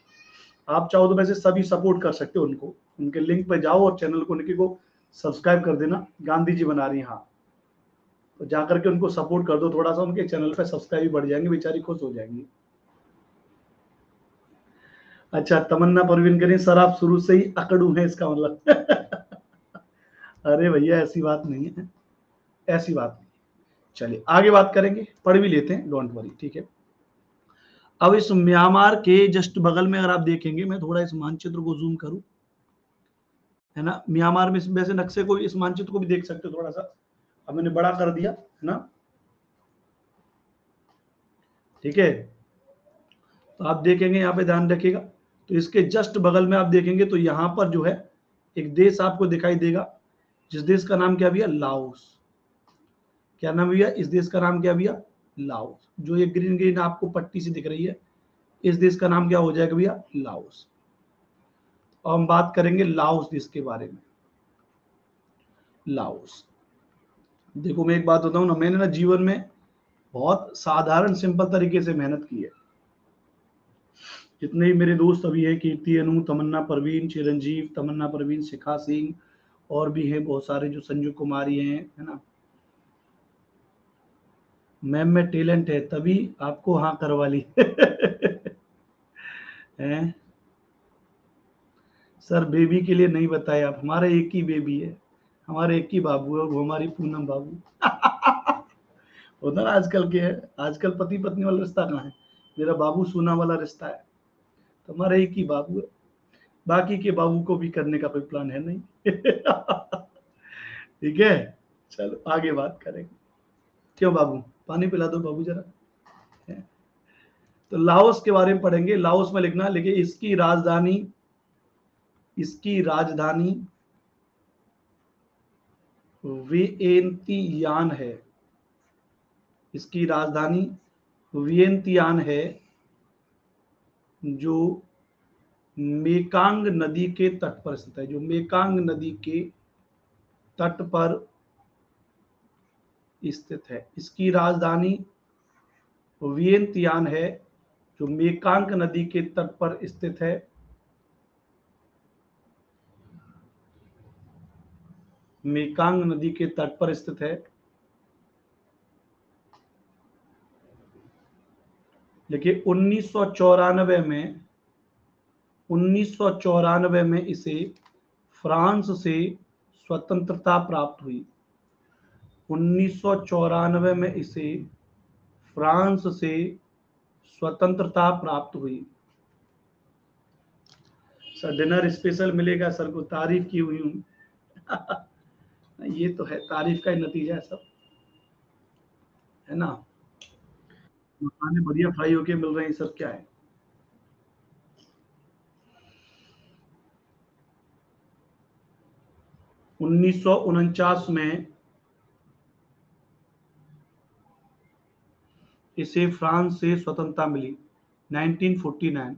आप चाहो तो वैसे सभी सपोर्ट कर सकते हो उनको, उनके लिंक पे जाओ और चैनल को उनके को सब्सक्राइब कर देना, गांधी जी बना रही हैं, हाँ, तो जा करके उनको सपोर्ट कर दो थोड़ा सा, उनके चैनल पे सब्सक्राइब भी बढ़ जाएंगे, बेचारी खुश हो जाएंगी। अच्छा, तमन्ना परवीन करें, सर आप शुरू से ही अकड़ू हैं इसका मतलब। अरे भैया ऐसी बात नहीं है, ऐसी बात नहीं। चलिए आगे बात करेंगे, पढ़ भी लेते हैं, डोंट वरी, ठीक है। अब इस म्यांमार के जस्ट बगल में अगर आप देखेंगे, मैं थोड़ा इस मानचित्र को जूम करूं, है ना? म्यांमार में वैसे नक्शे को, इस मानचित्र को भी देख सकते हो थोड़ा सा, अब मैंने बड़ा कर दिया, है ना? ठीक है, तो आप देखेंगे यहाँ पे, ध्यान रखिएगा, तो इसके जस्ट बगल में आप देखेंगे तो यहाँ पर जो है एक देश आपको दिखाई देगा, जिस देश का नाम क्या भैया, लाओस। क्या नाम भैया, इस देश का नाम क्या भैया, लाओस। जो ये ग्रीन ग्रीन आपको पट्टी से दिख रही है, इस देश का नाम क्या हो जाएगा भैया, लाओस। और हम बात करेंगे लाओस देश के बारे में। लाओस, देखो मैं एक बात बताऊं ना, मैंने ना जीवन में बहुत साधारण सिंपल तरीके से मेहनत की है। जितने भी मेरे दोस्त अभी हैं, कीर्ति अनु, तमन्ना परवीन, चिरंजीव, तमन्ना परवीन, शिखा सिंह, और भी हैं बहुत सारे, जो संजू कुमारी हैं, है ना? मैम में टैलेंट है तभी आपको हाँ करवा ली। हैं? सर बेबी के लिए नहीं बताए आप, हमारे एक ही बेबी है, हमारे एक ही बाबू है, वो हमारी पूनम बाबू। होता ना आजकल के है, आजकल पति पत्नी वाला रिश्ता कहाँ है, मेरा बाबू सोना वाला रिश्ता है। तुम्हारा एक ही बाबू है, बाकी के बाबू को भी करने का कोई प्लान है नहीं। ठीक है, चलो आगे बात करेंगे। क्यों बाबू, पानी पिला दो बाबू जरा। तो लाओस के बारे में पढ़ेंगे। लाओस में लिखना, लेकिन इसकी राजधानी वियंतियान है। इसकी राजधानी वियंतियान है, जो मेकांग नदी के तट पर स्थित है। जो मेकांग नदी के तट पर स्थित है। इसकी राजधानी वियंतियान है, जो मेकांग नदी के तट पर स्थित है। मेकांग नदी के तट पर स्थित है। देखिए 1994 में इसे फ्रांस से स्वतंत्रता प्राप्त हुई। 1994 में इसे फ्रांस से स्वतंत्रता प्राप्त हुई। सर डिनर स्पेशल मिलेगा, सर को तारीफ की हुई हूँ। ये तो है, तारीफ का ही नतीजा है सब, है ना। मसाले बढ़िया फ्राई होके मिल रहे हैं, सब क्या है। 1949 में इसे फ्रांस से स्वतंत्रता मिली। 1949।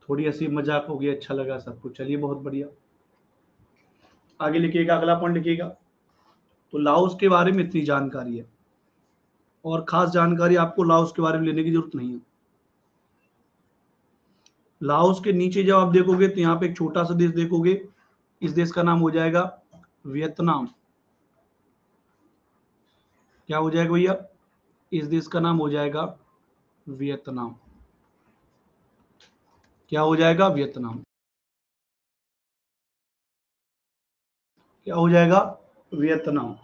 थोड़ी हंसी मजाक हो गई, अच्छा लगा सबको, चलिए बहुत बढ़िया। आगे लिखिएगा, अगला पॉइंट लिखिएगा। तो लाओस के बारे में इतनी जानकारी है, और खास जानकारी आपको लाओस के बारे में लेने की जरूरत नहीं है। लाओस के नीचे जब आप देखोगे तो यहाँ पे एक छोटा सा देश देखोगे। इस देश का नाम हो जाएगा वियतनाम। क्या हो जाएगा भैया? इस देश का नाम हो जाएगा वियतनाम। क्या हो जाएगा? वियतनाम। क्या हो जाएगा? वियतनाम।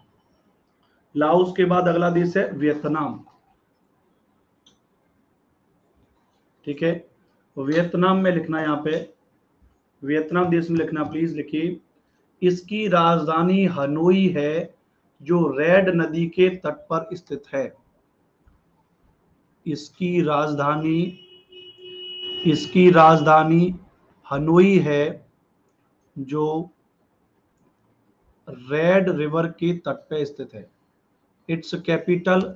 लाओस के बाद अगला देश है वियतनाम। ठीक है, वियतनाम में लिखना, यहाँ पे वियतनाम देश में लिखना, प्लीज लिखिए। इसकी राजधानी हनोई है, जो रेड नदी के तट पर स्थित है। इसकी राजधानी हनोई है, जो रेड रिवर के तट पर स्थित है। It's capital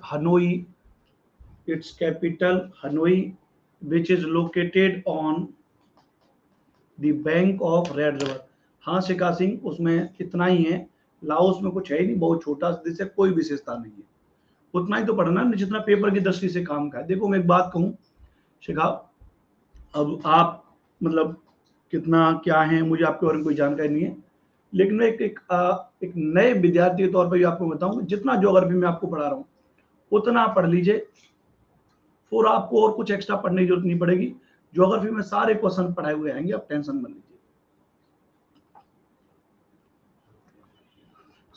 Hanoi. Which is located on the bank of red river. हाँ शिखा सिंह, उसमें इतना ही है। लाओस में कुछ है ही नहीं, बहुत छोटा सा देश है, कोई विशेषता नहीं है। उतना ही तो पढ़ना जितना पेपर की दृष्टि से काम का है। देखो मैं एक बात कहूँ शिखा, अब आप मतलब कितना क्या है, मुझे आपके बारे में कोई जानकारी नहीं है, लेकिन मैं एक नए विद्यार्थी के तौर पर आपको बताऊं, जितना ज्योग्राफी में आपको पढ़ा रहा हूँ उतना आप पढ़ लीजिए, फिर आपको और कुछ एक्स्ट्रा पढ़ने की जरूरत नहीं पड़ेगी। ज्योग्राफी में सारे क्वेश्चन पढ़ाए हुए आएंगे, आप टेंशन मत लीजिए।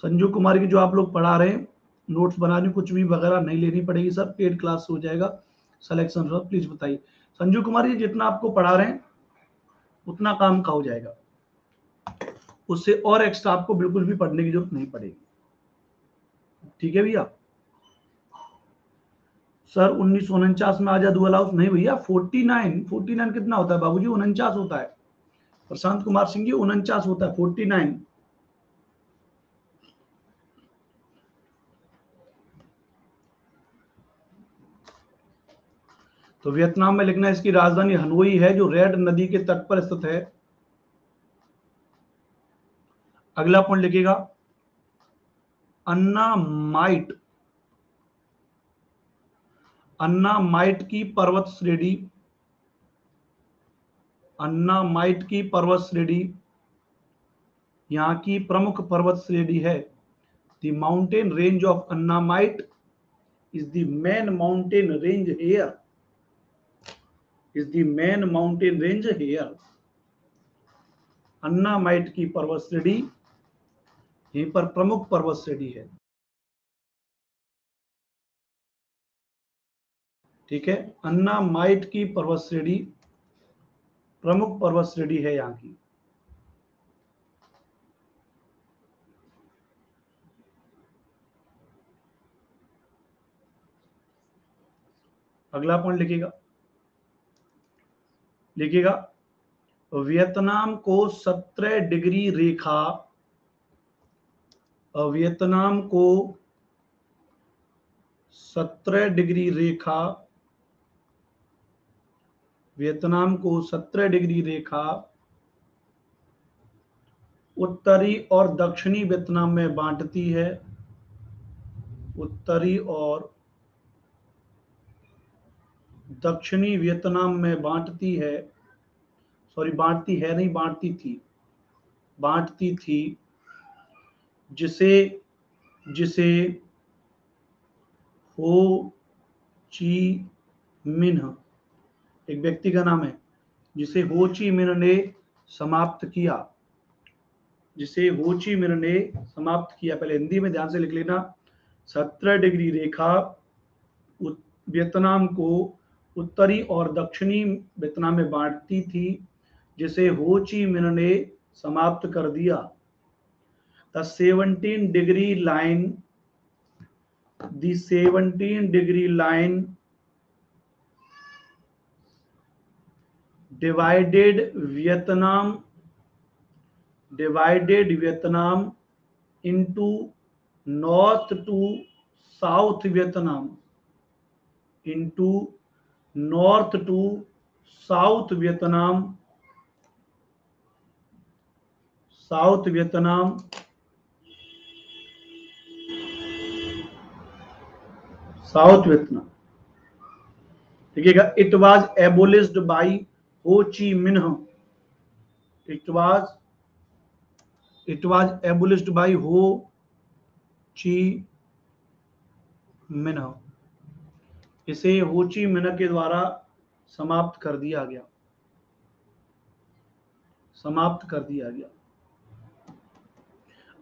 संजू कुमार की जो आप लोग पढ़ा रहे हैं, नोट्स बनाने कुछ भी वगैरह नहीं लेनी पड़ेगी सर, पेड क्लास हो जाएगा सिलेक्शन। सर प्लीज बताइए संजू कुमार जी, जितना आपको पढ़ा रहे हैं उतना काम का हो जाएगा, उससे और एक्स्ट्रा आपको बिल्कुल भी पढ़ने की जरूरत नहीं पड़ेगी। ठीक है भैया। सर 1949 में आजाद हुआ लाओस? नहीं भैया, 49 कितना होता है बाबूजी? 49 होता है। प्रशांत कुमार सिंह जी, 49 होता है, 49। तो वियतनाम में लिखना, इसकी राजधानी हनोई है, जो रेड नदी के तट पर स्थित है। अगला पॉइंट लिखिएगा, अन्नामाइट। अन्नामाइट की पर्वत श्रेणी, अन्नामाइट की पर्वत श्रेणी यहाँ की प्रमुख पर्वत श्रेणी है। The mountain range of Annamite is the main mountain range here. Is the main mountain range here. अन्नामाइट की पर्वत श्रेणी यहीं पर प्रमुख पर्वत श्रेणी है। ठीक है, अन्नामाइट की पर्वत श्रेणी प्रमुख पर्वत श्रेणी है यहाँ की। अगला पॉइंट लिखिएगा वियतनाम को 17 डिग्री रेखा, वियतनाम को 17 डिग्री रेखा, वियतनाम को 17 डिग्री रेखा उत्तरी और दक्षिणी वियतनाम में बांटती है। उत्तरी और दक्षिणी वियतनाम में बांटती है, सॉरी बांटती है नहीं, बांटती थी, जिसे जिसे हो ची मिन्ह, एक व्यक्ति का नाम है, जिसे हो ची मिन्ह ने समाप्त किया, जिसे हो ची मिन्ह ने समाप्त किया। पहले हिंदी में ध्यान से लिख लेना। 17 डिग्री रेखा वियतनाम को उत्तरी और दक्षिणी वियतनाम में बांटती थी, जिसे हो ची मिन्ह ने समाप्त कर दिया। The 17 degree line, the 17 degree line divided Vietnam into north to south Vietnam, into north to south Vietnam, south Vietnam, south Vietnam। देखिएगा, it was abolished by Ho Chi Minh, it was abolished by Ho Chi Minh, इसे हो Chi Minh के द्वारा समाप्त कर दिया गया, समाप्त कर दिया गया।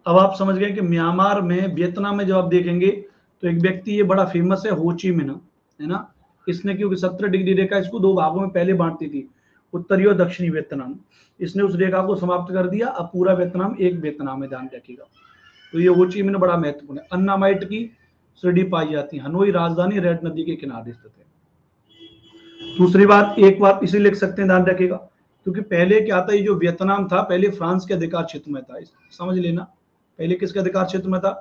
अब आप समझ गए कि म्यांमार में, वियतनाम में जब आप देखेंगे तो एक व्यक्ति ये बड़ा फेमस है, हो ची मिन्ह, है ना। इसने क्योंकि 17 डिग्री रेखा इसको दो भागों में पहले बांटती थी, उत्तरी और दक्षिणी वियतनाम, इसने उस रेखा को समाप्त कर दिया। अब पूरा वियतनाम एक वियतनाम में, ध्यान रखिएगा। तो ये हो ची मिन्ह बड़ा महत्वपूर्ण है। अन्नामाइट की श्रेणी पाई जाती है, हनोई राजधानी रेड नदी के किनारे स्थित है। दूसरी बात, एक बात इसे लिख सकते हैं, ध्यान रखिएगा, क्योंकि पहले क्या था, ये जो वियतनाम था पहले फ्रांस के अधिकार क्षेत्र में था, समझ लेना। पहले किसके अधिकार क्षेत्र में था?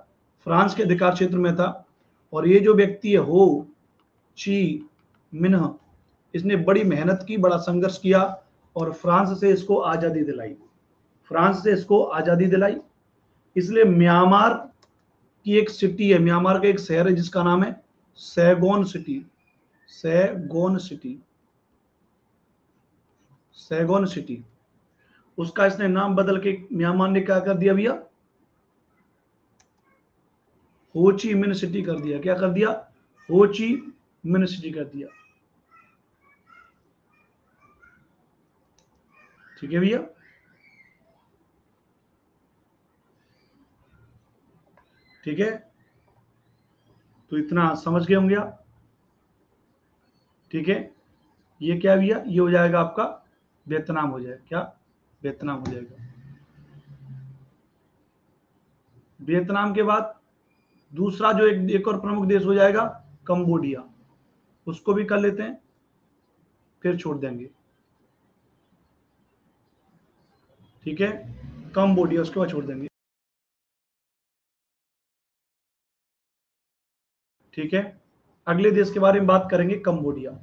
फ्रांस के अधिकार क्षेत्र में था। और ये जो व्यक्ति है हो ची मिन्ह, इसने बड़ी मेहनत की, बड़ा संघर्ष किया और फ्रांस से इसको आजादी दिलाई, फ्रांस से इसको आजादी दिलाई। इसलिए म्यांमार की एक सिटी है, म्यांमार का एक शहर है जिसका नाम है सैगोन सिटी, सैगोन सिटी, सैगोन सिटी। उसका इसने नाम बदल के म्यांमार ने क्या कर दिया भैया? हो ची मिन्ह सिटी कर दिया। क्या कर दिया? हो ची मिन्ह सिटी कर दिया। ठीक है भैया, ठीक है, तो इतना समझ गए होंगे आप। ठीक है, ये क्या भैया, ये हो जाएगा आपका वियतनाम, हो जाएगा क्या? वियतनाम हो जाएगा। वियतनाम के बाद दूसरा जो एक और प्रमुख देश हो जाएगा कंबोडिया, उसको भी कर लेते हैं, फिर छोड़ देंगे। ठीक है, कंबोडिया उसके बाद छोड़ देंगे। ठीक है, अगले देश के बारे में बात करेंगे, कंबोडिया।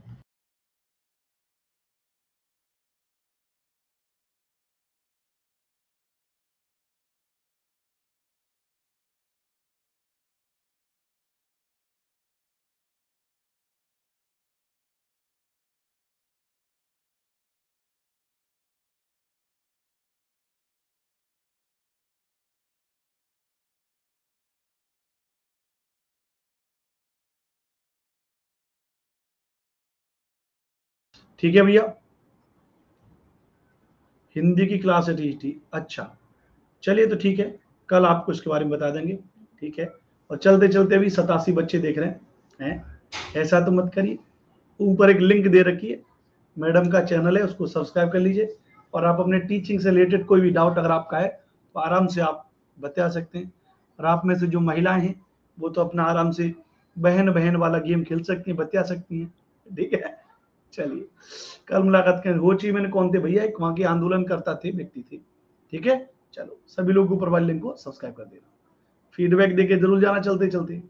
ठीक है भैया, हिंदी की क्लास है टीटी, अच्छा चलिए तो ठीक है, कल आपको इसके बारे में बता देंगे, ठीक है। और चलते चलते अभी 87 बच्चे देख रहे हैं, ऐसा तो मत करिए। ऊपर एक लिंक दे रखी है, मैडम का चैनल है, उसको सब्सक्राइब कर लीजिए। और आप अपने टीचिंग से रिलेटेड कोई भी डाउट अगर आपका है तो आराम से आप बता सकते हैं। और आप में से जो महिलाएं हैं वो तो अपना आराम से बहन बहन वाला गेम खेल सकती हैं, बता सकती हैं, ठीक है। चलिए कल मुलाकात करें। हो ची मैंने कौन थे भैया, एक वहां के आंदोलन करता थे व्यक्ति थे, ठीक है। चलो सभी लोग ऊपर वाले लिंक को सब्सक्राइब कर देना, फीडबैक देके जरूर जाना चलते चलते।